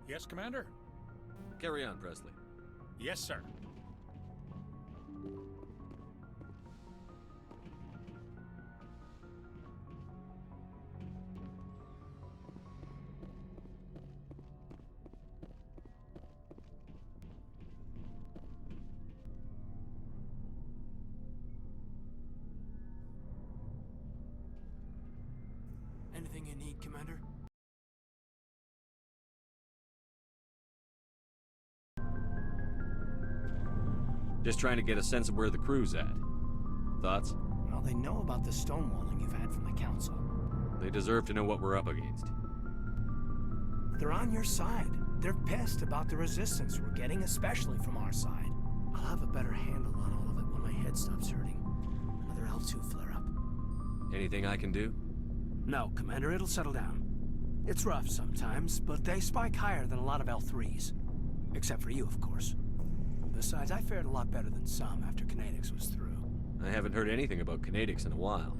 Yes, Commander? Carry on, Presley. Yes, sir. Anything you need, Commander? Just trying to get a sense of where the crew's at. Thoughts? Well, they know about the stonewalling you've had from the Council. They deserve to know what we're up against. They're on your side. They're pissed about the resistance we're getting, especially from our side. I'll have a better handle on all of it when my head stops hurting. Another L2 flare-up. Anything I can do? No, Commander, it'll settle down. It's rough sometimes, but they spike higher than a lot of L3s. Except for you, of course. Besides, I fared a lot better than some after Kinetics was through. I haven't heard anything about Kinetics in a while.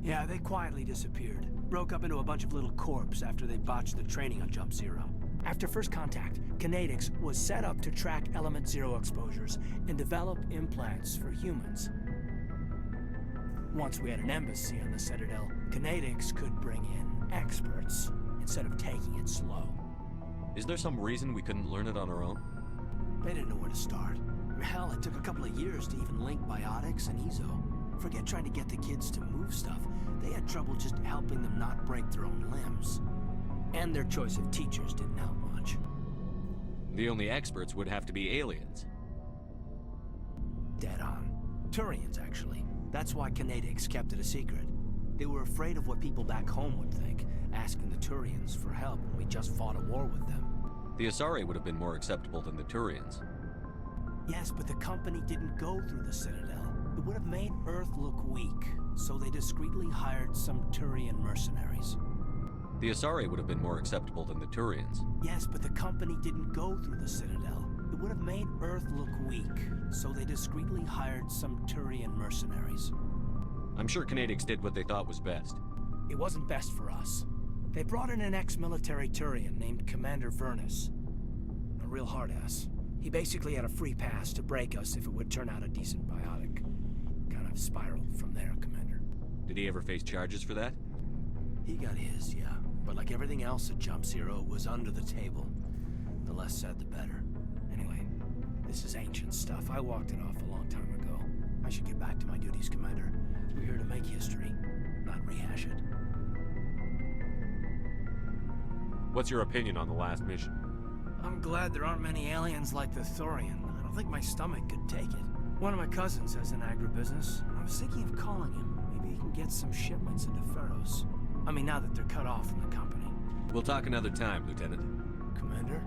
Yeah, they quietly disappeared. Broke up into a bunch of little corps after they botched the training on Jump Zero. After first contact, Kinetics was set up to track Element Zero exposures and develop implants for humans. Once we had an embassy on the Citadel, Kinetics could bring in experts instead of taking it slow. Is there some reason we couldn't learn it on our own? They didn't know where to start. Hell, it took a couple of years to even link biotics and EZO. Forget trying to get the kids to move stuff. They had trouble just helping them not break their own limbs. And their choice of teachers didn't help much. The only experts would have to be aliens. Dead on. Turians, actually. That's why Kinetics kept it a secret. They were afraid of what people back home would think, asking the Turians for help when we just fought a war with them. The Asari would have been more acceptable than the Turians. Yes, but the company didn't go through the Citadel. It would have made Earth look weak, so they discreetly hired some Turian mercenaries. The Asari would have been more acceptable than the Turians. Yes, but the company didn't go through the Citadel. It would have made Earth look weak, so they discreetly hired some Turian mercenaries. I'm sure Kinetics did what they thought was best. It wasn't best for us. They brought in an ex-military Turian named Commander Vernus. A real hard-ass. He basically had a free pass to break us if it would turn out a decent biotic. Kind of spiraled from there, Commander. Did he ever face charges for that? He got his, yeah. But like everything else at Jump Zero, it was under the table. The less said, the better. Anyway, this is ancient stuff. I walked it off a long time ago. I should get back to my duties, Commander. We're here to make history, not rehash it. What's your opinion on the last mission? I'm glad there aren't many aliens like the Thorian. I don't think my stomach could take it. One of my cousins has an agribusiness. I was thinking of calling him. Maybe he can get some shipments into Pharos. I mean, now that they're cut off from the company. We'll talk another time, Lieutenant. Commander?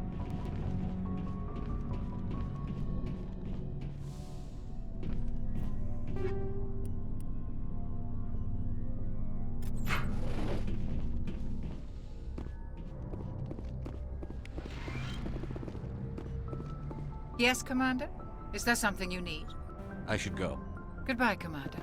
Yes, Commander? Is there something you need? I should go. Goodbye, Commander.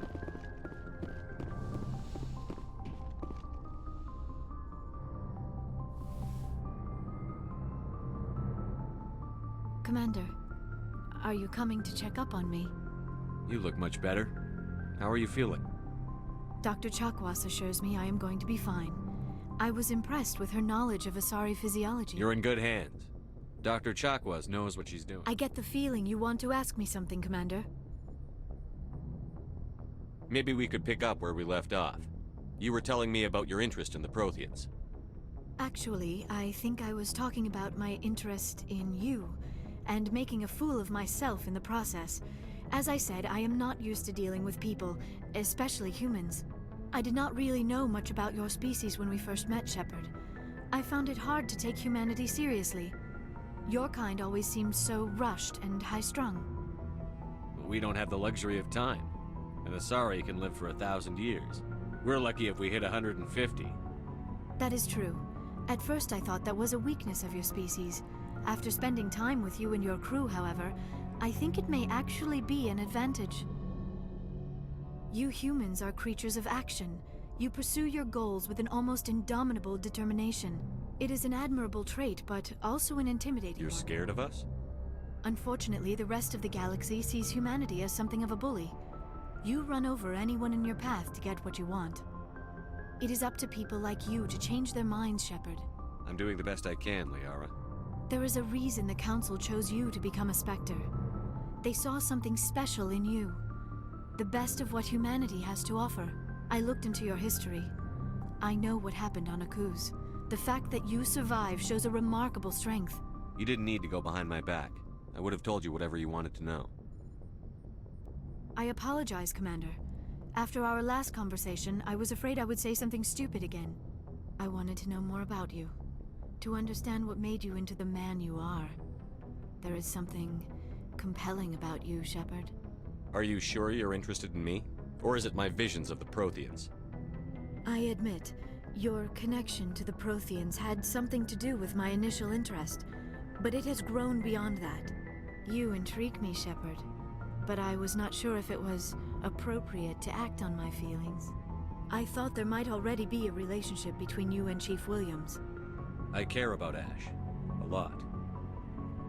Commander, are you coming to check up on me? You look much better. How are you feeling? Dr. Chakwas assures me I am going to be fine. I was impressed with her knowledge of Asari physiology. You're in good hands. Dr. Chakwas knows what she's doing. I get the feeling you want to ask me something, Commander. Maybe we could pick up where we left off. You were telling me about your interest in the Protheans. Actually, I think I was talking about my interest in you, and making a fool of myself in the process. As I said, I am not used to dealing with people, especially humans. I did not really know much about your species when we first met, Shepard. I found it hard to take humanity seriously. Your kind always seemed so rushed and high-strung. We don't have the luxury of time. An Asari can live for 1,000 years. We're lucky if we hit 150. That is true. At first I thought that was a weakness of your species. After spending time with you and your crew, however, I think it may actually be an advantage. You humans are creatures of action. You pursue your goals with an almost indomitable determination. It is an admirable trait, but also an intimidating You're one. scared of us? Unfortunately, the rest of the galaxy sees humanity as something of a bully. You run over anyone in your path to get what you want. It is up to people like you to change their minds, Shepard. I'm doing the best I can, Liara. There is a reason the Council chose you to become a Spectre. They saw something special in you. The best of what humanity has to offer. I looked into your history. I know what happened on Akuz. The fact that you survived shows a remarkable strength. You didn't need to go behind my back. I would have told you whatever you wanted to know. I apologize, Commander. After our last conversation, I was afraid I would say something stupid again. I wanted to know more about you. To understand what made you into the man you are. There is something compelling about you, Shepard. Are you sure you're interested in me? Or is it my visions of the Protheans? I admit, your connection to the Protheans had something to do with my initial interest, but it has grown beyond that. You intrigue me, Shepard, but I was not sure if it was appropriate to act on my feelings. I thought there might already be a relationship between you and Chief Williams. I care about Ash. A lot.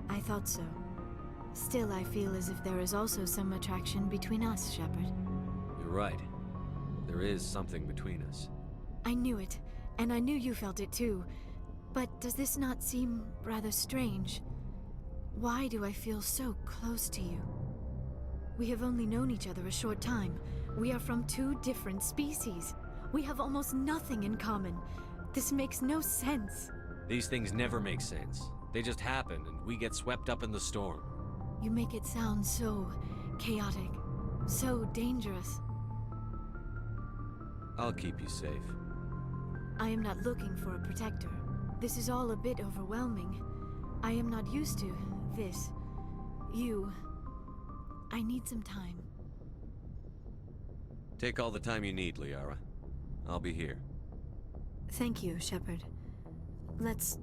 I thought so. Still, I feel as if there is also some attraction between us, Shepard. You're right. There is something between us. I knew it, and I knew you felt it too. But does this not seem rather strange? Why do I feel so close to you? We have only known each other a short time. We are from two different species. We have almost nothing in common. This makes no sense. These things never make sense. They just happen, and we get swept up in the storm. You make it sound so chaotic, so dangerous. I'll keep you safe. I am not looking for a protector. This is all a bit overwhelming. I am not used to this. You. I need some time. Take all the time you need, Liara. I'll be here. Thank you, Shepard. Let's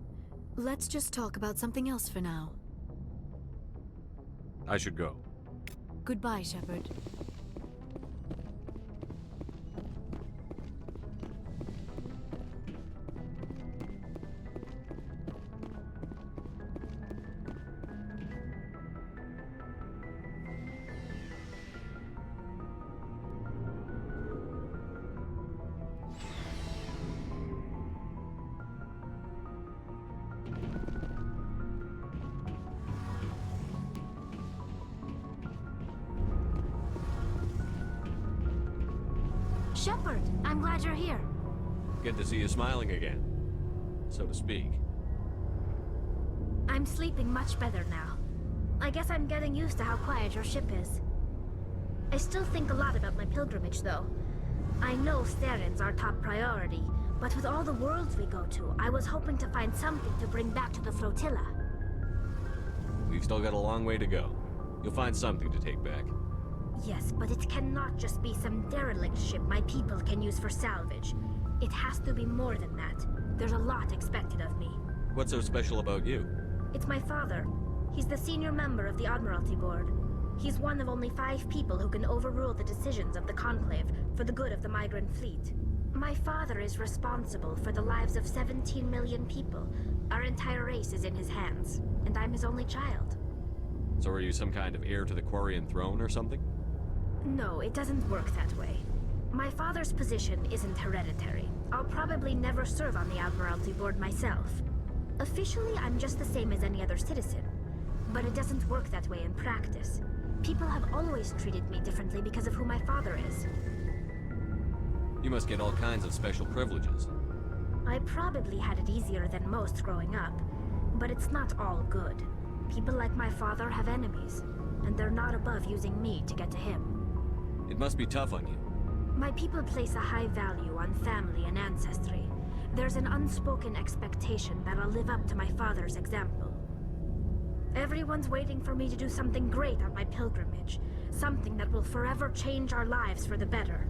just talk about something else for now. I should go. Goodbye, Shepard. Shepard, I'm glad you're here. Good to see you smiling again, so to speak. I'm sleeping much better now. I guess I'm getting used to how quiet your ship is. I still think a lot about my pilgrimage, though. I know Theron's our top priority, but with all the worlds we go to, I was hoping to find something to bring back to the flotilla. We've still got a long way to go. You'll find something to take back. Yes, but it cannot just be some derelict ship my people can use for salvage. It has to be more than that. There's a lot expected of me. What's so special about you? It's my father. He's the senior member of the Admiralty Board. He's one of only 5 people who can overrule the decisions of the Conclave for the good of the migrant fleet. My father is responsible for the lives of 17 million people. Our entire race is in his hands, and I'm his only child. So are you some kind of heir to the Quarian throne or something? No, it doesn't work that way. My father's position isn't hereditary. I'll probably never serve on the Admiralty Board myself. Officially, I'm just the same as any other citizen. But it doesn't work that way in practice. People have always treated me differently because of who my father is. You must get all kinds of special privileges. I probably had it easier than most growing up, but it's not all good. People like my father have enemies, and they're not above using me to get to him. It must be tough on you. My people place a high value on family and ancestry. There's an unspoken expectation that I'll live up to my father's example. Everyone's waiting for me to do something great on my pilgrimage, something that will forever change our lives for the better.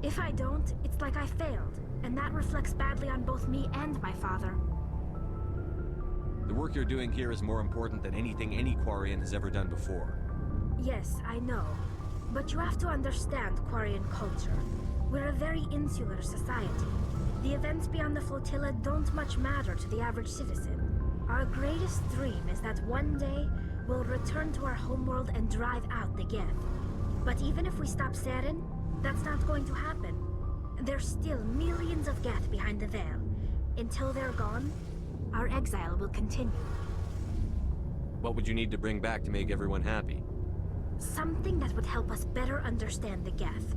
If I don't, it's like I failed, and that reflects badly on both me and my father. The work you're doing here is more important than anything any Quarian has ever done before. Yes, I know. But you have to understand Quarian culture. We're a very insular society. The events beyond the flotilla don't much matter to the average citizen. Our greatest dream is that one day we'll return to our homeworld and drive out the Geth. But even if we stop Seren, that's not going to happen. There's still millions of Geth behind the veil. Until they're gone, our exile will continue. What would you need to bring back to make everyone happy? Something that would help us better understand the Geth.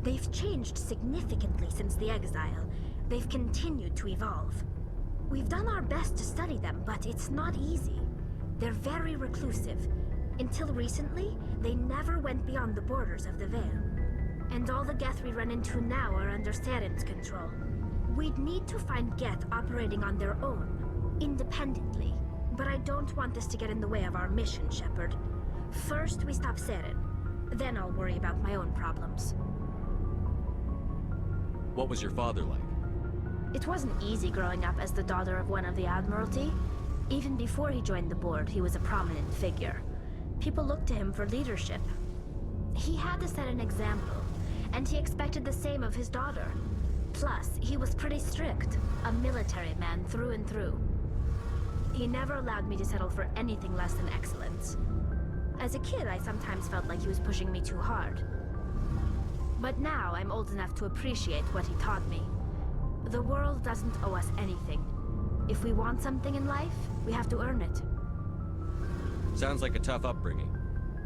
They've changed significantly since the exile. They've continued to evolve. We've done our best to study them, but it's not easy. They're very reclusive. Until recently, they never went beyond the borders of the Veil. And all the Geth we run into now are under Seren's control. We'd need to find Geth operating on their own, independently. But I don't want this to get in the way of our mission, Shepard. First, we stop Seren. Then I'll worry about my own problems. What was your father like? It wasn't easy growing up as the daughter of one of the Admiralty. Even before he joined the board, he was a prominent figure. People looked to him for leadership. He had to set an example, and he expected the same of his daughter. Plus, he was pretty strict, a military man through and through. He never allowed me to settle for anything less than excellence. As a kid, I sometimes felt like he was pushing me too hard. But now, I'm old enough to appreciate what he taught me. The world doesn't owe us anything. If we want something in life, we have to earn it. Sounds like a tough upbringing.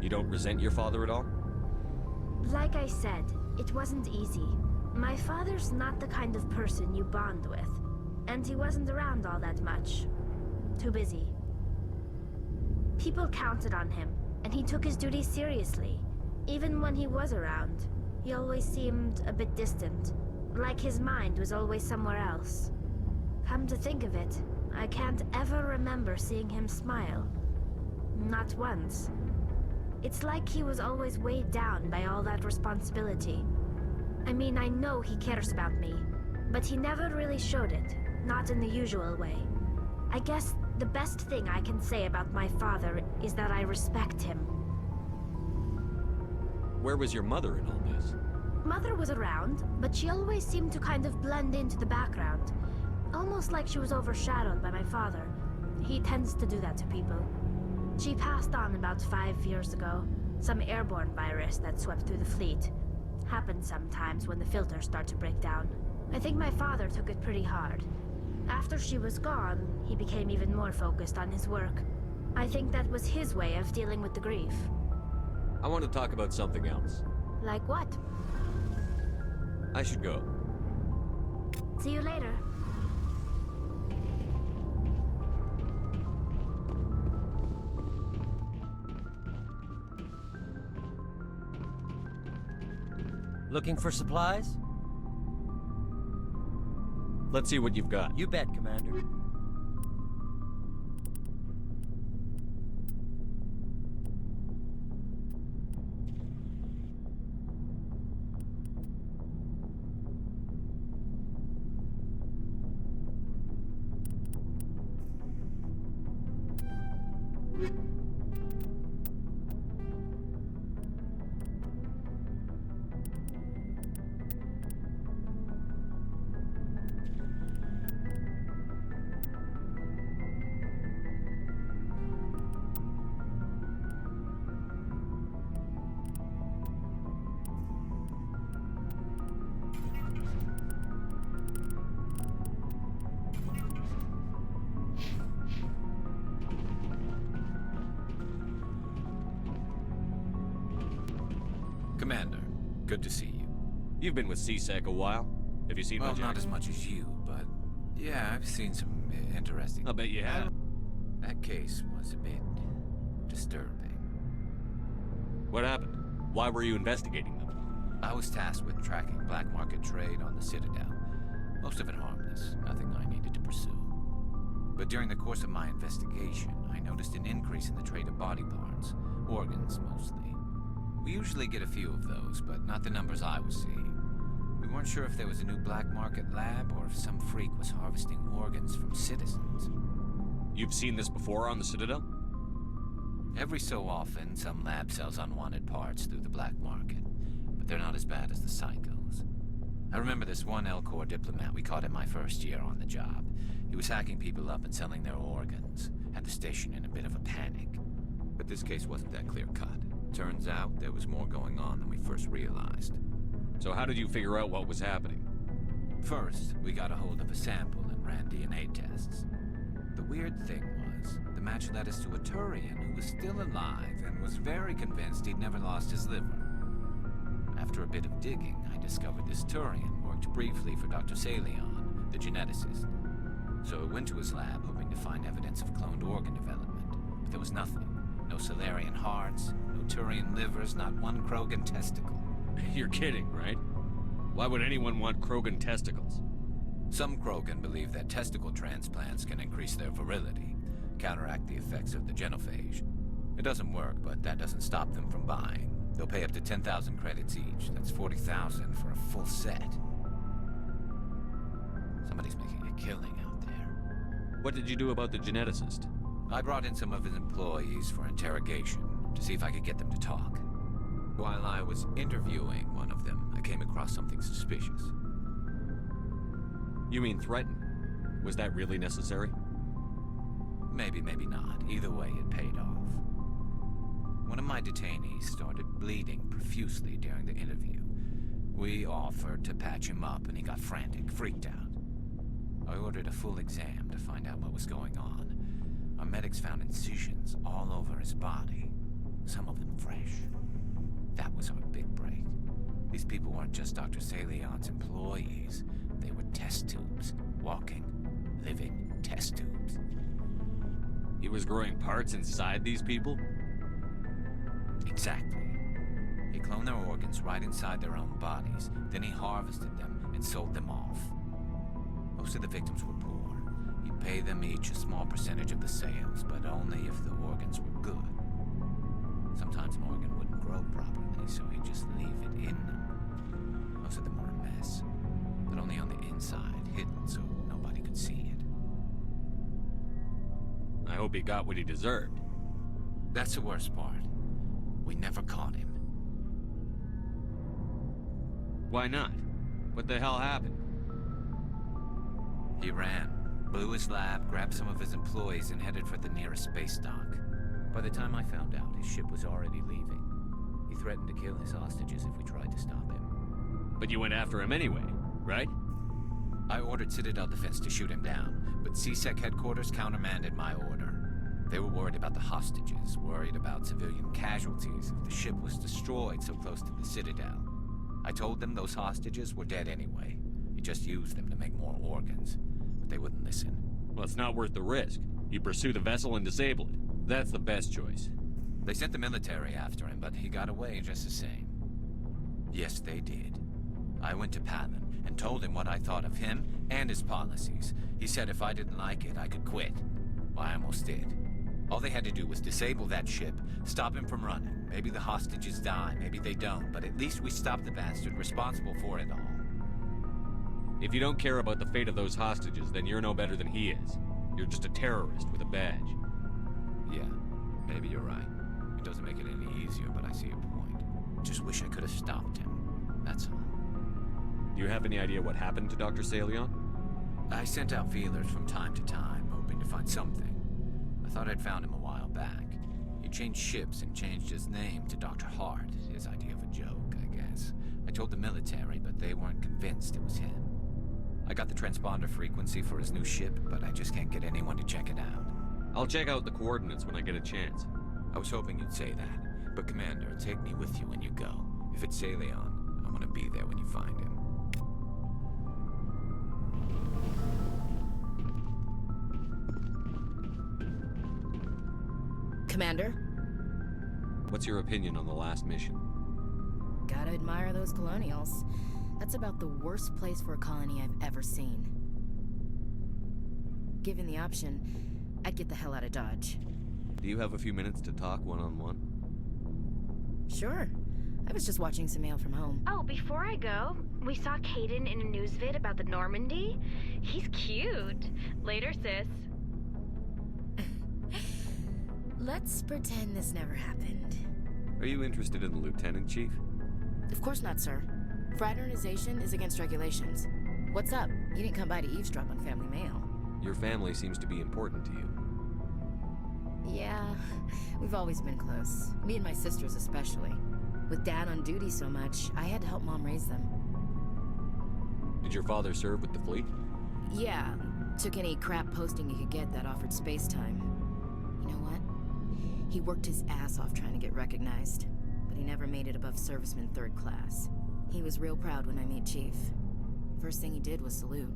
You don't resent your father at all? Like I said, it wasn't easy. My father's not the kind of person you bond with. And he wasn't around all that much. Too busy. People counted on him, and he took his duties seriously. Even when he was around, he always seemed a bit distant. Like his mind was always somewhere else. Come to think of it, I can't ever remember seeing him smile. Not once. It's like he was always weighed down by all that responsibility. I mean, I know he cares about me, but he never really showed it, not in the usual way. I guess the best thing I can say about my father is that I respect him. Where was your mother in all this? Mother was around, but she always seemed to kind of blend into the background. Almost like she was overshadowed by my father. He tends to do that to people. She passed on about 5 years ago. Some airborne virus that swept through the fleet. Happens sometimes when the filters start to break down. I think my father took it pretty hard. After she was gone, he became even more focused on his work. I think that was his way of dealing with the grief. I want to talk about something else. Like what? I should go. See you later. Looking for supplies? Let's see what you've got. You bet, Commander. Commander, good to see you. You've been with CSEC a while. Have you seen Well, much not action? as much as you, but yeah, I've seen some interesting... I'll bet you have. That case was a bit disturbing. What happened? Why were you investigating them? I was tasked with tracking black market trade on the Citadel. Most of it harmless, nothing I needed to pursue. But during the course of my investigation, I noticed an increase in the trade of body parts, organs mostly. We usually get a few of those, but not the numbers I was seeing. We weren't sure if there was a new black market lab or if some freak was harvesting organs from citizens. You've seen this before on the Citadel? Every so often, some lab sells unwanted parts through the black market, but they're not as bad as the psychos. I remember this one L-Corps diplomat we caught in my first year on the job. He was hacking people up and selling their organs. Had the station in a bit of a panic. But this case wasn't that clear-cut. Turns out there was more going on than we first realized. So how did you figure out what was happening? First, we got a hold of a sample and ran DNA tests. The weird thing was, the match led us to a Turian who was still alive and was very convinced he'd never lost his liver. After a bit of digging, I discovered this Turian worked briefly for Dr. Salion, the geneticist. So I went to his lab hoping to find evidence of cloned organ development, but there was nothing. No Salarian hearts, no Turian livers, not one Krogan testicle. You're kidding, right? Why would anyone want Krogan testicles? Some Krogan believe that testicle transplants can increase their virility, counteract the effects of the genophage. It doesn't work, but that doesn't stop them from buying. They'll pay up to 10,000 credits each. That's 40,000 for a full set. Somebody's making a killing out there. What did you do about the geneticist? I brought in some of his employees for interrogation to see if I could get them to talk. While I was interviewing one of them, I came across something suspicious. You mean threaten? Was that really necessary? Maybe, maybe not. Either way, it paid off. One of my detainees started bleeding profusely during the interview. We offered to patch him up, and he got frantic, freaked out. I ordered a full exam to find out what was going on. Our medics found incisions all over his body, some of them fresh. That was our big break. These people weren't just Dr. Salion's employees. They were test tubes. Walking, living test tubes. He was growing parts inside these people? Exactly. He cloned their organs right inside their own bodies. Then he harvested them and sold them off. Most of the victims were poor. He'd pay them each a small percentage of the sales, but only if the organs were good. Sometimes an organ wouldn't grow properly, so he'd just leave it in them. Most of them were a mess, but only on the inside, hidden so nobody could see it. I hope he got what he deserved. That's the worst part. We never caught him. Why not? What the hell happened? He ran, blew his lab, grabbed some of his employees, and headed for the nearest space dock. By the time I found out, his ship was already leaving. He threatened to kill his hostages if we tried to stop him. But you went after him anyway, right? I ordered Citadel Defense to shoot him down, but CSEC headquarters countermanded my order. They were worried about the hostages, worried about civilian casualties if the ship was destroyed so close to the Citadel. I told them those hostages were dead anyway. He just used them to make more organs, but they wouldn't listen. Well, it's not worth the risk. You pursue the vessel and disable it. That's the best choice. They sent the military after him, but he got away just the same. Yes, they did. I went to Palin and told him what I thought of him and his policies. He said if I didn't like it, I could quit. Well, I almost did. All they had to do was disable that ship, stop him from running. Maybe the hostages die, maybe they don't, but at least we stopped the bastard responsible for it all. If you don't care about the fate of those hostages, then you're no better than he is. You're just a terrorist with a badge. Yeah, maybe you're right. It doesn't make it any easier, but I see your point. Just wish I could have stopped him. That's all. Do you have any idea what happened to Dr. Salion? I sent out feelers from time to time, hoping to find something. I thought I'd found him a while back. He changed ships and changed his name to Dr. Hart, his idea of a joke, I guess. I told the military, but they weren't convinced it was him. I got the transponder frequency for his new ship, but I just can't get anyone to check it out. I'll check out the coordinates when I get a chance. I was hoping you'd say that, but Commander, take me with you when you go. If it's Salion, I want to be there when you find him. Commander? What's your opinion on the last mission? Gotta admire those colonials. That's about the worst place for a colony I've ever seen. Given the option, I'd get the hell out of Dodge. Do you have a few minutes to talk one-on-one? Sure. I was just watching some mail from home. Oh, before I go, we saw Caden in a news vid about the Normandy. He's cute. Later, sis. Let's pretend this never happened. Are you interested in the Lieutenant, Chief? Of course not, sir. Fraternization is against regulations. What's up? You didn't come by to eavesdrop on family mail. Your family seems to be important to you. Yeah, we've always been close. Me and my sisters especially. With Dad on duty so much, I had to help Mom raise them. Did your father serve with the fleet? Yeah, took any crap posting he could get that offered space time. You know what? He worked his ass off trying to get recognized, but he never made it above serviceman 3rd class. He was real proud when I met Chief. First thing he did was salute.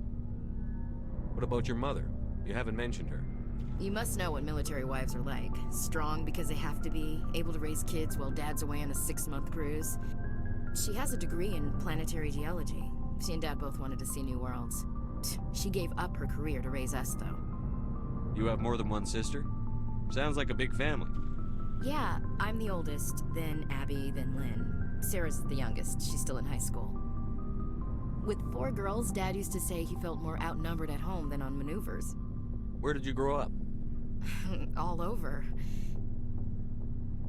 What about your mother? You haven't mentioned her. You must know what military wives are like. Strong because they have to be, able to raise kids while Dad's away on a 6-month cruise. She has a degree in planetary geology. She and Dad both wanted to see new worlds. She gave up her career to raise us, though. You have more than one sister? Sounds like a big family. Yeah, I'm the oldest, then Abby, then Lynn. Sarah's the youngest. She's still in high school. With 4 girls, Dad used to say he felt more outnumbered at home than on maneuvers. Where did you grow up? All over.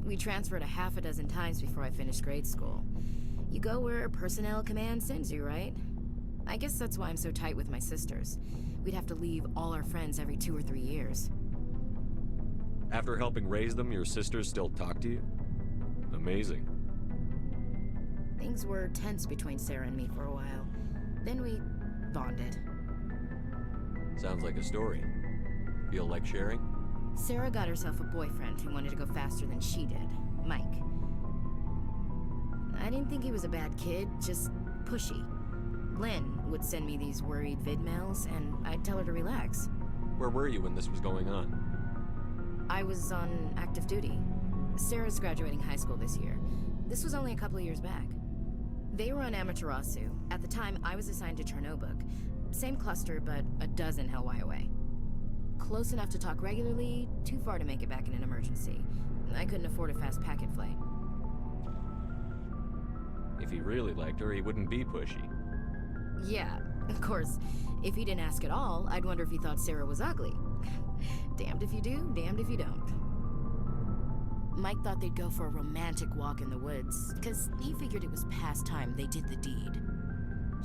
We transferred a half a dozen times before I finished grade school. You go where personnel command sends you, right? I guess that's why I'm so tight with my sisters. We'd have to leave all our friends every 2 or 3 years. After helping raise them, your sisters still talk to you? Amazing. Things were tense between Sarah and me for a while. Then we bonded. Sounds like a story. Feel like sharing? Sarah got herself a boyfriend who wanted to go faster than she did, Mike. I didn't think he was a bad kid, just pushy. Lynn would send me these worried vid mails, and I'd tell her to relax. Where were you when this was going on? I was on active duty. Sarah's graduating high school this year. This was only a couple of years back. They were on Amaterasu. At the time, I was assigned to Chernobog. Same cluster, but a dozen Hellwire away. Close enough to talk regularly, too far to make it back in an emergency. I couldn't afford a fast packet flight. If he really liked her, he wouldn't be pushy. Yeah, of course. If he didn't ask at all, I'd wonder if he thought Sarah was ugly. Damned if you do, damned if you don't. Mike thought they'd go for a romantic walk in the woods, because he figured it was past time they did the deed.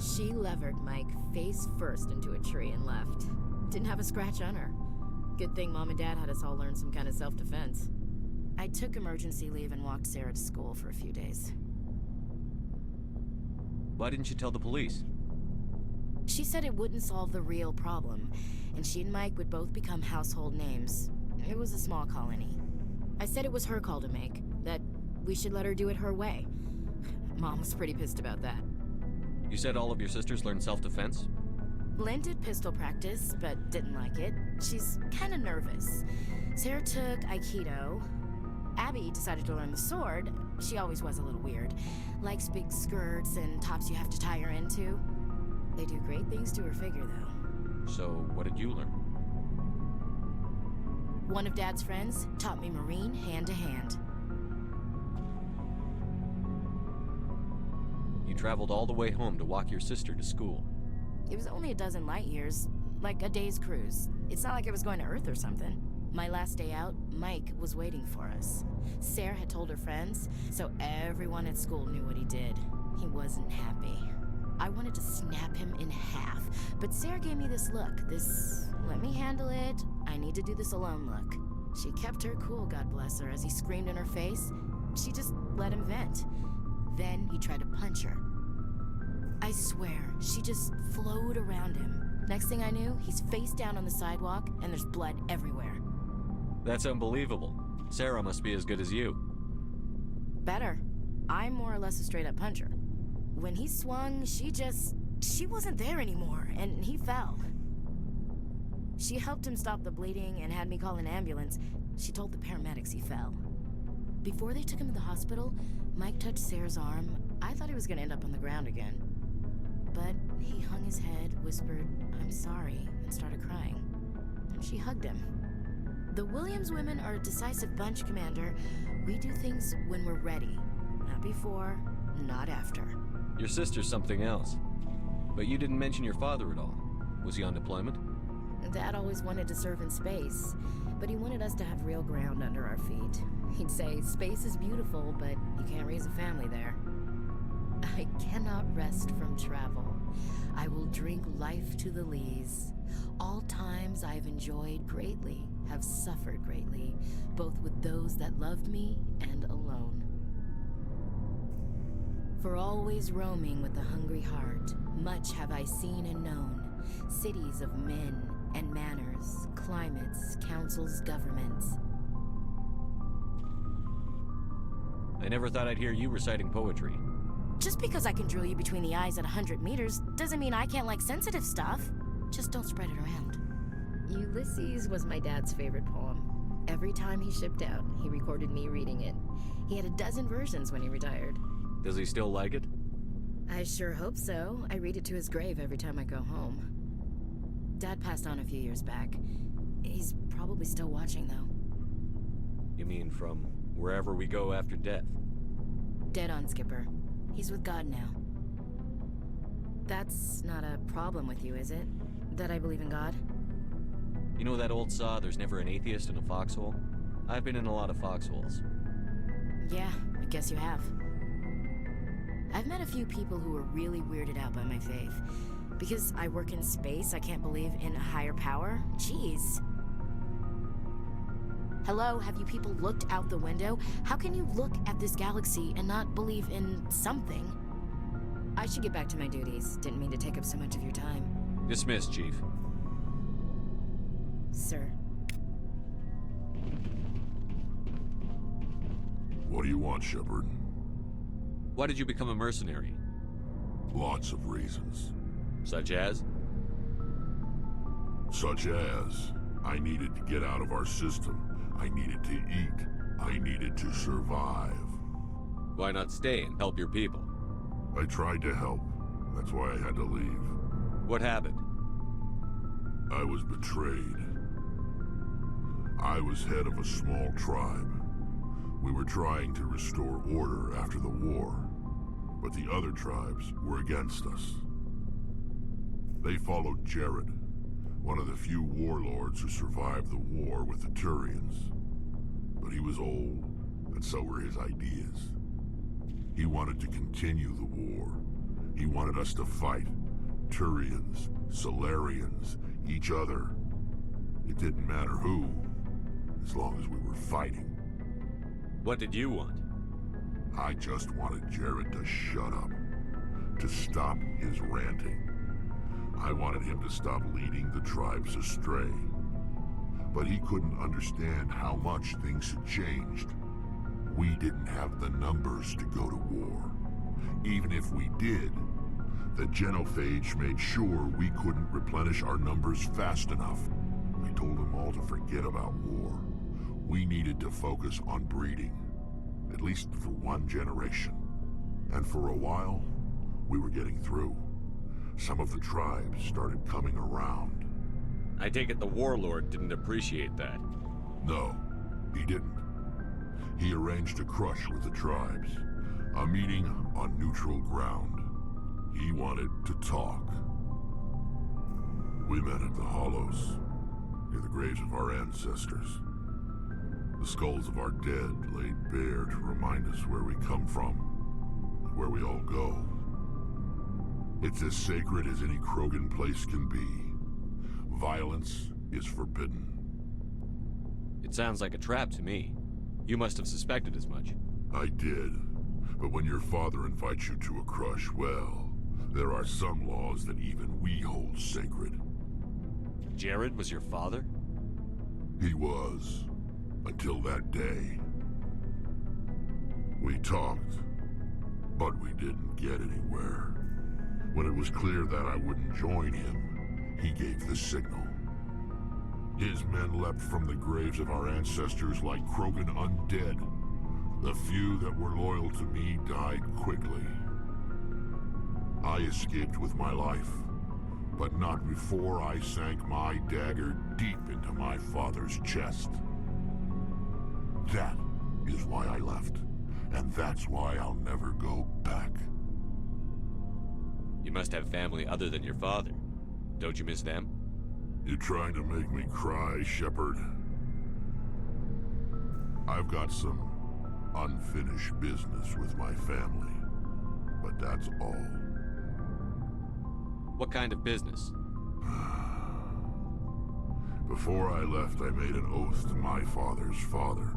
She levered Mike face first into a tree and left. Didn't have a scratch on her. Good thing Mom and Dad had us all learn some kind of self-defense. I took emergency leave and walked Sarah to school for a few days. Why didn't you tell the police? She said it wouldn't solve the real problem, and she and Mike would both become household names. It was a small colony. I said it was her call to make, that we should let her do it her way. Mom was pretty pissed about that. You said all of your sisters learned self-defense? Lynn did pistol practice, but didn't like it. She's kind of nervous. Sarah took Aikido. Abby decided to learn the sword. She always was a little weird. Likes big skirts and tops you have to tie her into. They do great things to her figure, though. So, what did you learn? One of Dad's friends taught me Marine hand-to-hand. You traveled all the way home to walk your sister to school. It was only a dozen light years, like a day's cruise. It's not like I was going to Earth or something. My last day out, Mike was waiting for us. Sarah had told her friends, so everyone at school knew what he did. He wasn't happy. I wanted to snap him in half, but Sarah gave me this look, this let me handle it, I need to do this alone look. She kept her cool, God bless her, as he screamed in her face. She just let him vent. Then he tried to punch her. I swear, she just flowed around him. Next thing I knew, he's face down on the sidewalk, and there's blood everywhere. That's unbelievable. Sarah must be as good as you. Better. I'm more or less a straight-up puncher. When he swung, she wasn't there anymore, and he fell. She helped him stop the bleeding and had me call an ambulance. She told the paramedics he fell. Before they took him to the hospital, Mike touched Sarah's arm. I thought he was gonna end up on the ground again. But he hung his head, whispered, "I'm sorry," and started crying. And she hugged him. The Williams women are a decisive bunch, Commander. We do things when we're ready. Not before, not after. Your sister's something else. But you didn't mention your father at all. Was he on deployment? Dad always wanted to serve in space, but he wanted us to have real ground under our feet. He'd say, space is beautiful, but you can't raise a family there. I cannot rest from travel. I will drink life to the lees. All times I've enjoyed greatly, have suffered greatly, both with those that loved me and alone. For always roaming with a hungry heart, much have I seen and known, cities of men and manners, climates, councils, governments. I never thought I'd hear you reciting poetry. Just because I can drill you between the eyes at 100 meters doesn't mean I can't like sensitive stuff. Just don't spread it around. Ulysses was my dad's favorite poem. Every time he shipped out, he recorded me reading it. He had a dozen versions when he retired. Does he still like it? I sure hope so. I read it to his grave every time I go home. Dad passed on a few years back. He's probably still watching, though. You mean from wherever we go after death? Dead on, Skipper. He's with God now. That's not a problem with you, is it? That I believe in God? You know that old saw, there's never an atheist in a foxhole? I've been in a lot of foxholes. Yeah, I guess you have. I've met a few people who were really weirded out by my faith. Because I work in space, I can't believe in a higher power? Jeez. Hello, have you people looked out the window? How can you look at this galaxy and not believe in something? I should get back to my duties. Didn't mean to take up so much of your time. Dismissed, Chief. Sir. What do you want, Shepard? Why did you become a mercenary? Lots of reasons. Such as? Such as, I needed to get out of our system. I needed to eat. I needed to survive. Why not stay and help your people? I tried to help. That's why I had to leave. What happened? I was betrayed. I was head of a small tribe. We were trying to restore order after the war, but the other tribes were against us. They followed Jared, one of the few warlords who survived the war with the Turians. But he was old, and so were his ideas. He wanted to continue the war. He wanted us to fight. Turians, Solarians, each other. It didn't matter who, as long as we were fighting. What did you want? I just wanted Jared to shut up, to stop his ranting. I wanted him to stop leading the tribes astray. But he couldn't understand how much things had changed. We didn't have the numbers to go to war. Even if we did, the genophage made sure we couldn't replenish our numbers fast enough. I told them all to forget about war. We needed to focus on breeding, at least for one generation. And for a while, we were getting through. Some of the tribes started coming around. I take it the warlord didn't appreciate that. No, he didn't. He arranged a crush with the tribes, a meeting on neutral ground. He wanted to talk. We met at the Hollows, near the graves of our ancestors. The skulls of our dead laid bare to remind us where we come from, and where we all go. It's as sacred as any Krogan place can be. Violence is forbidden. It sounds like a trap to me. You must have suspected as much. I did. But when your father invites you to a crush, well, there are some laws that even we hold sacred. Jared was your father? He was. Until that day. We talked, but we didn't get anywhere. When it was clear that I wouldn't join him, he gave the signal. His men leapt from the graves of our ancestors like Krogan undead. The few that were loyal to me died quickly. I escaped with my life, but not before I sank my dagger deep into my father's chest. That is why I left, and that's why I'll never go back. You must have family other than your father. Don't you miss them? You trying to make me cry, Shepard? I've got some unfinished business with my family. but that's all. What kind of business? Before I left, I made an oath to my father's father.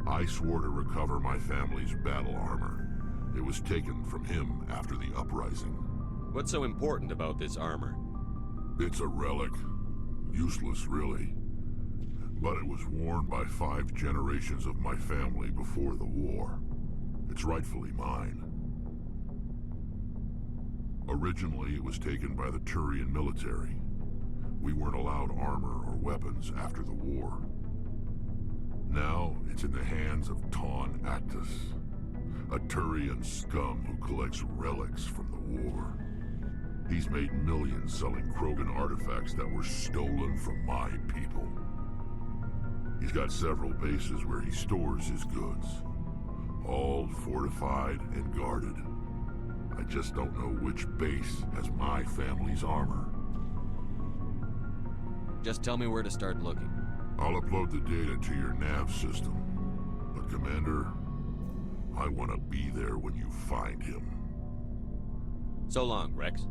I swore to recover my family's battle armor. It was taken from him after the uprising. What's so important about this armor? It's a relic. Useless, really. But it was worn by 5 generations of my family before the war. It's rightfully mine. Originally, it was taken by the Turian military. We weren't allowed armor or weapons after the war. Now, it's in the hands of Ton Actus, a Turian scum who collects relics from the war. He's made millions selling Krogan artifacts that were stolen from my people. He's got several bases where he stores his goods, all fortified and guarded. I just don't know which base has my family's armor. Just tell me where to start looking. I'll upload the data to your nav system. But Commander, I want to be there when you find him. So long, Rex.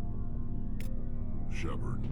Shepard.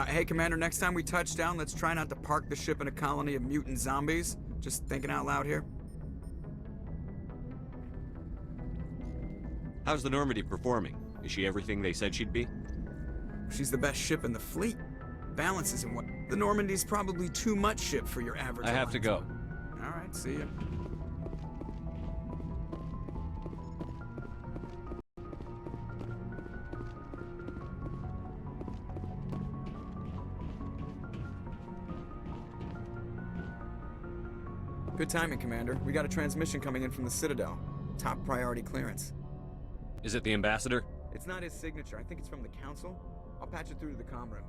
Hey, Commander, next time we touch down, let's try not to park the ship in a colony of mutant zombies. Just thinking out loud here. How's the Normandy performing? Is she everything they said she'd be? She's the best ship in the fleet. Balance isn't what... The Normandy's probably too much ship for your average... I have to go. All right, see ya. Good timing, Commander. We got a transmission coming in from the Citadel. Top priority clearance. Is it the ambassador? It's not his signature. I think it's from the Council. I'll patch it through to the comm room.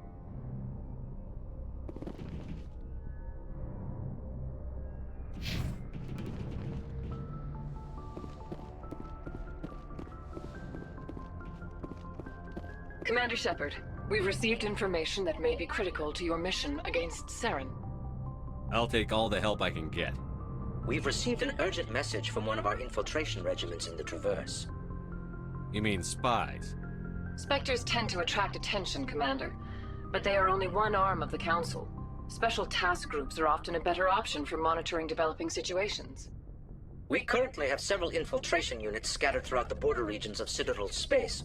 Commander Shepard, we've received information that may be critical to your mission against Saren. I'll take all the help I can get. We've received an urgent message from one of our infiltration regiments in the Traverse. You mean spies? Spectres tend to attract attention, Commander, but they are only one arm of the Council. Special task groups are often a better option for monitoring developing situations. We currently have several infiltration units scattered throughout the border regions of Citadel space.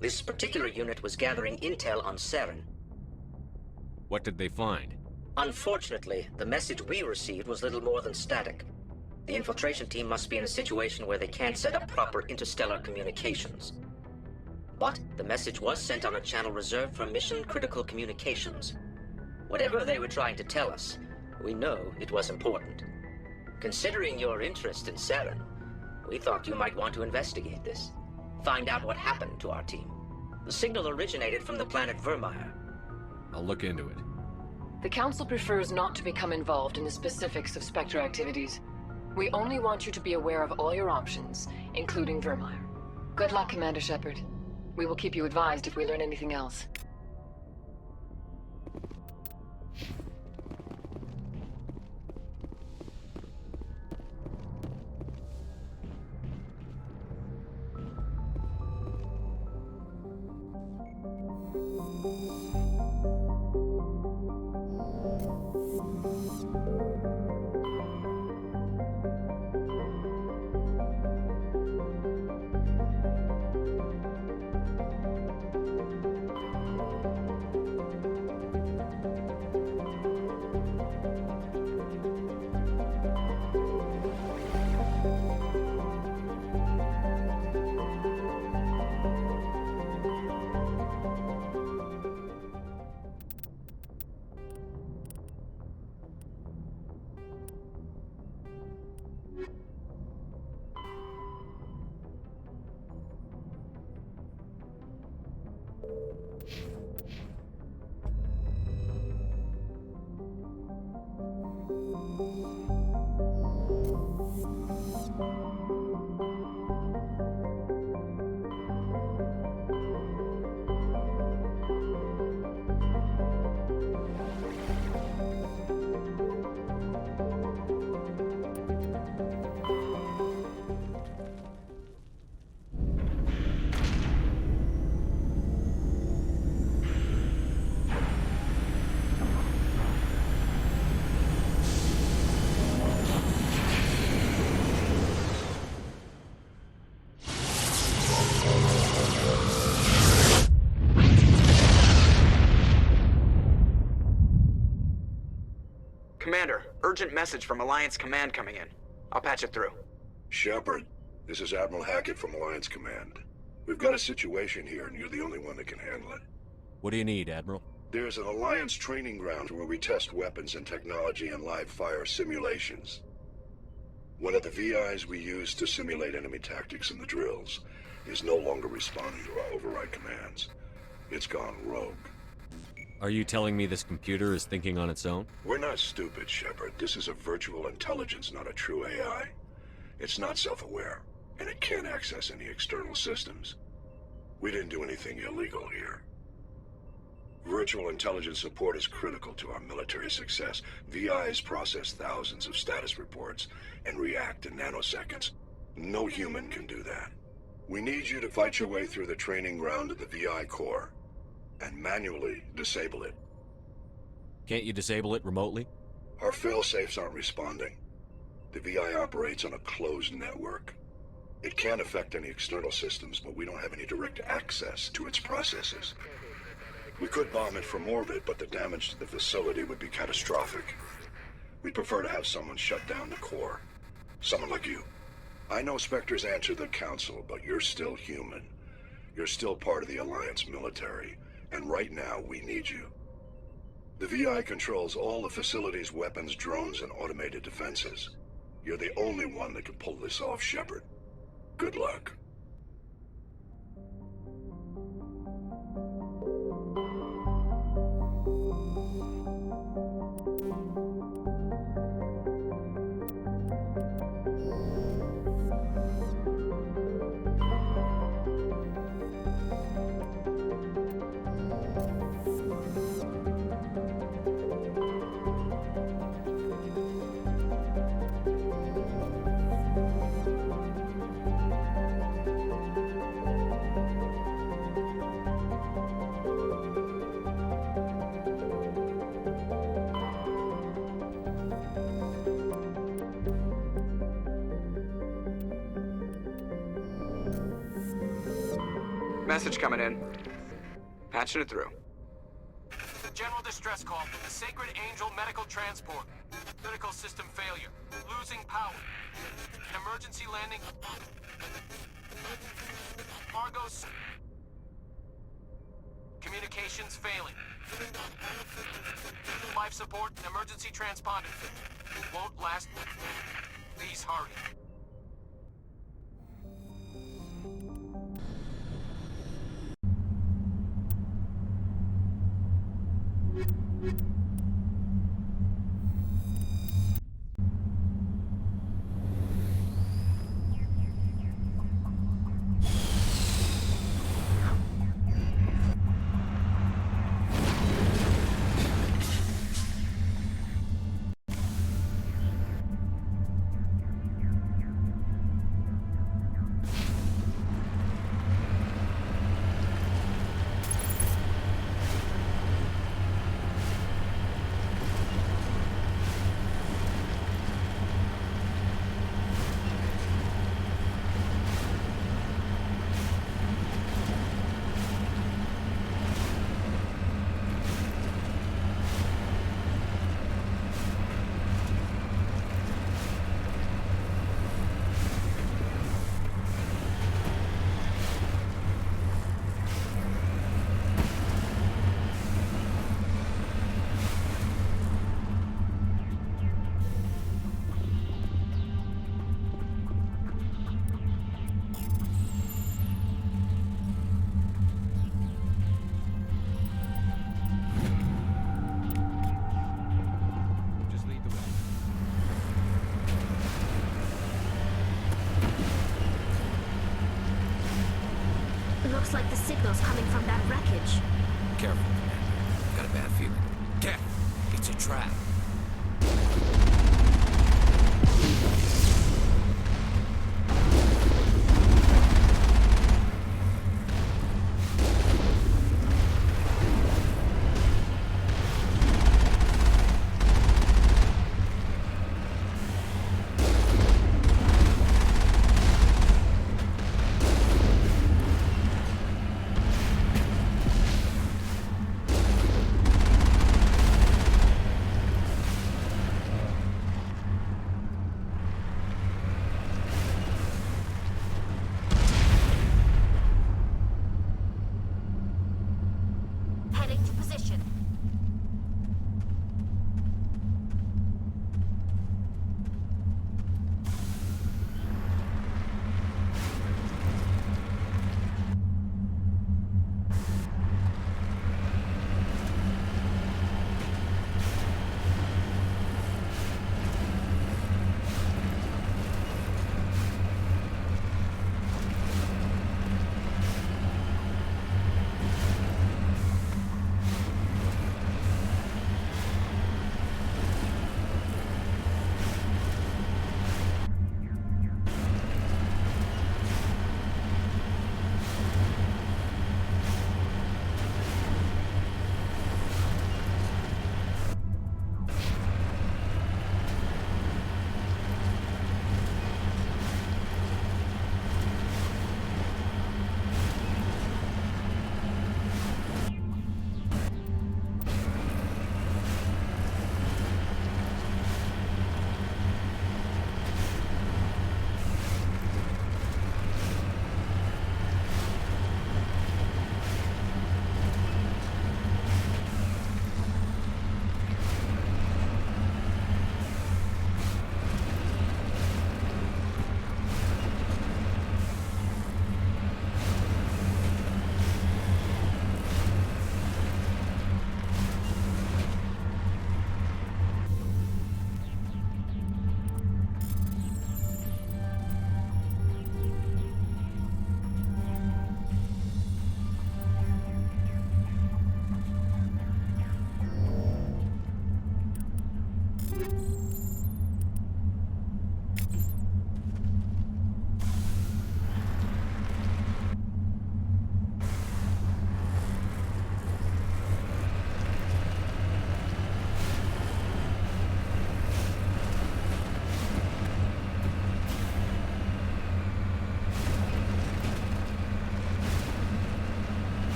This particular unit was gathering intel on Saren. What did they find? Unfortunately, the message we received was little more than static. The infiltration team must be in a situation where they can't set up proper interstellar communications. But the message was sent on a channel reserved for mission-critical communications. Whatever they were trying to tell us, we know it was important. Considering your interest in Saren, we thought you might want to investigate this. Find out what happened to our team. The signal originated from the planet Vermeer. I'll look into it. The Council prefers not to become involved in the specifics of Spectre activities. We only want you to be aware of all your options, including Vermeer. Good luck, Commander Shepard. We will keep you advised if we learn anything else. Commander, urgent message from Alliance Command coming in. I'll patch it through. Shepard, this is Admiral Hackett from Alliance Command. We've got a situation here, and you're the only one that can handle it. What do you need, Admiral? There's an Alliance training ground where we test weapons and technology in live fire simulations. One of the VIs we use to simulate enemy tactics in the drills is no longer responding to our override commands. It's gone rogue. Are you telling me this computer is thinking on its own? We're not stupid, Shepard. This is a virtual intelligence, not a true AI. It's not self-aware, and it can't access any external systems. We didn't do anything illegal here. Virtual intelligence support is critical to our military success. VIs process thousands of status reports and react in nanoseconds. No human can do that. We need you to fight your way through the training ground of the VI core and manually disable it. Can't you disable it remotely? Our fail-safes aren't responding. The VI operates on a closed network. It can't affect any external systems, but we don't have any direct access to its processes. We could bomb it from orbit, but the damage to the facility would be catastrophic. We'd prefer to have someone shut down the core. Someone like you. I know Spectres answer the Council, but you're still human. You're still part of the Alliance military, and right now we need you. The VI controls all the facility's weapons, drones, and automated defenses. You're the only one that can pull this off, Shepard. Good luck. Message coming in. Patching it through. General distress call. Sacred Angel medical transport. Critical system failure. Losing power. Emergency landing. Argos. Communications failing. Life support and emergency transponder. Won't last. Please hurry. Looks like the signal's coming from that wreckage. Careful, Commander. Got a bad feeling. Cat, it's a trap. Heading to position.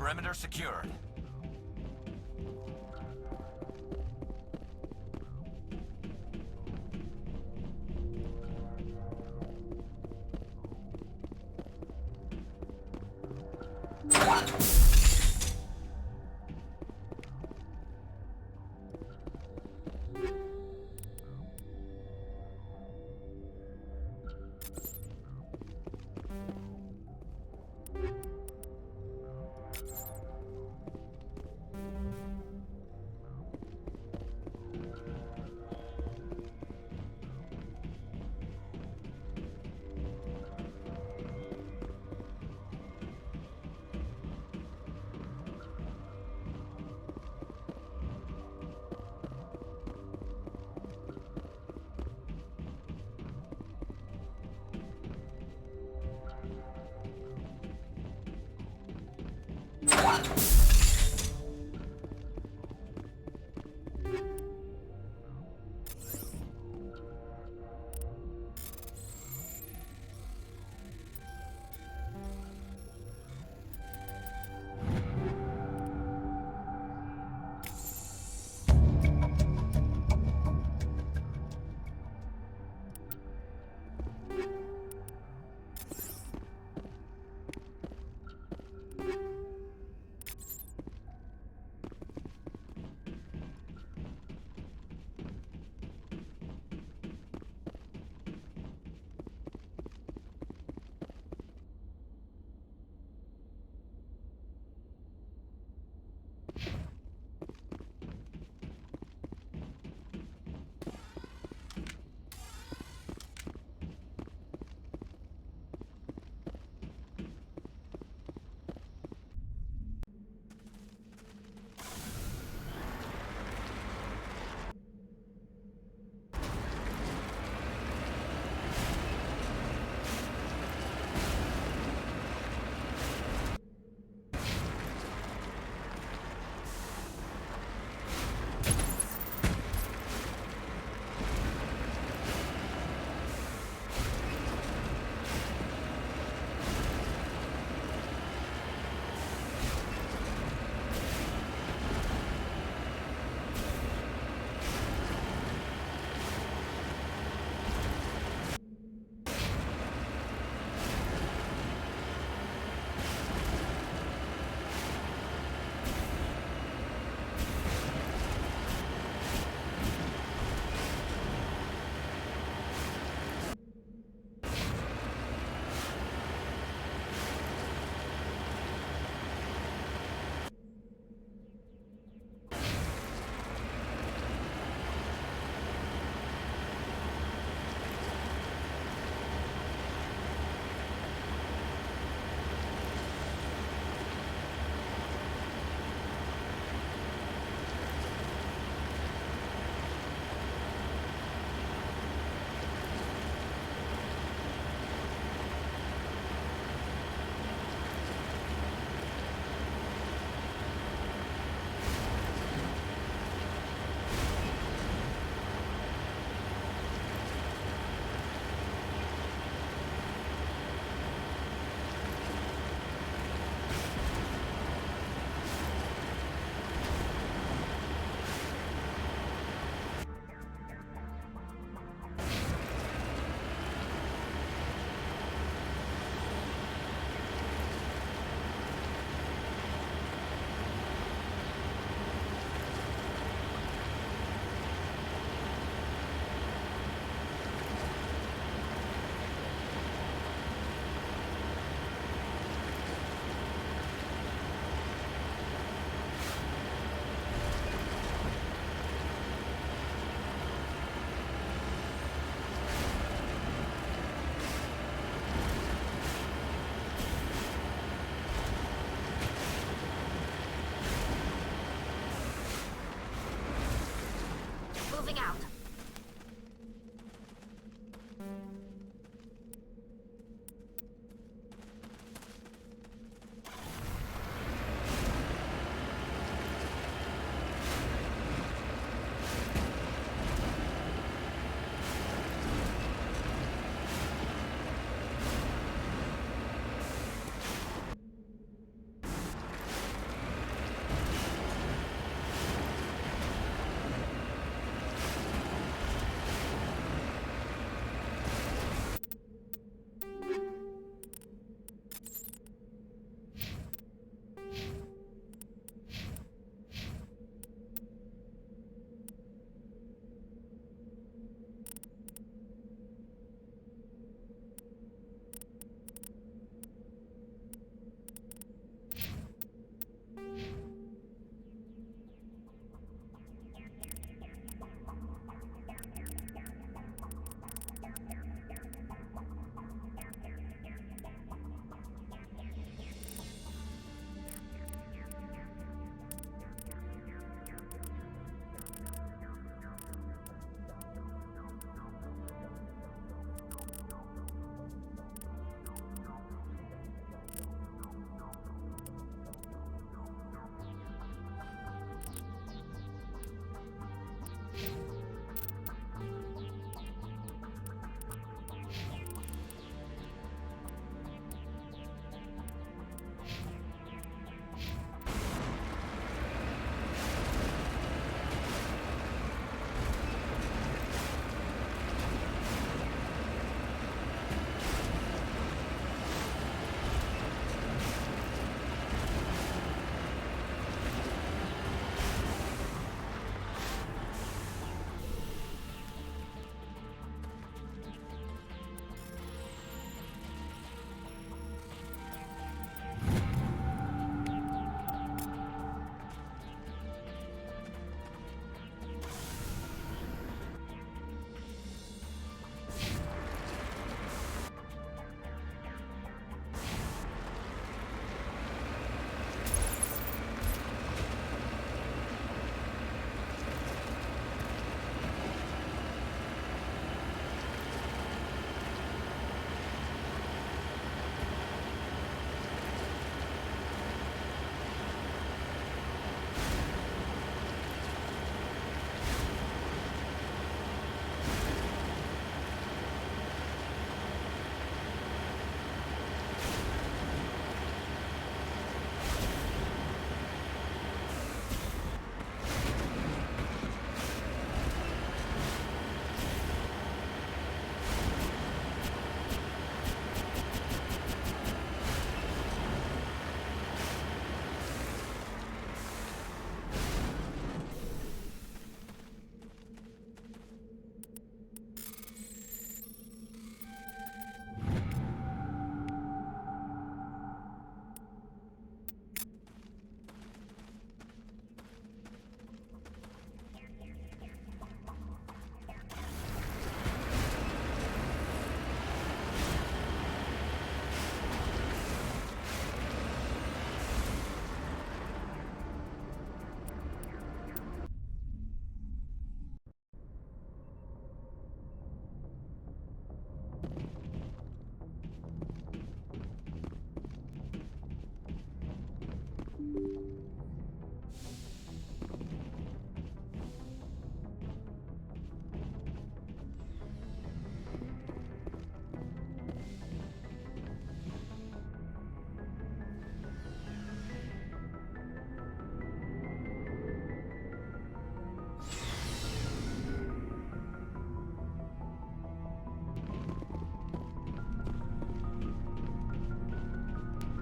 Perimeter secured.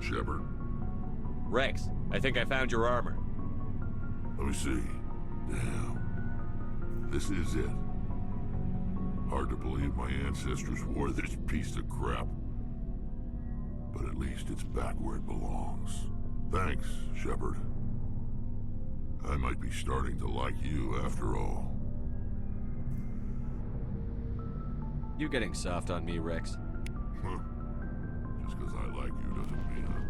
Shepard? Rex, I think I found your armor. Let me see. Damn. This is it. Hard to believe my ancestors wore this piece of crap. But at least it's back where it belongs. Thanks, Shepard. I might be starting to like you after all. You getting soft on me, Rex? Just because I like you doesn't mean I'm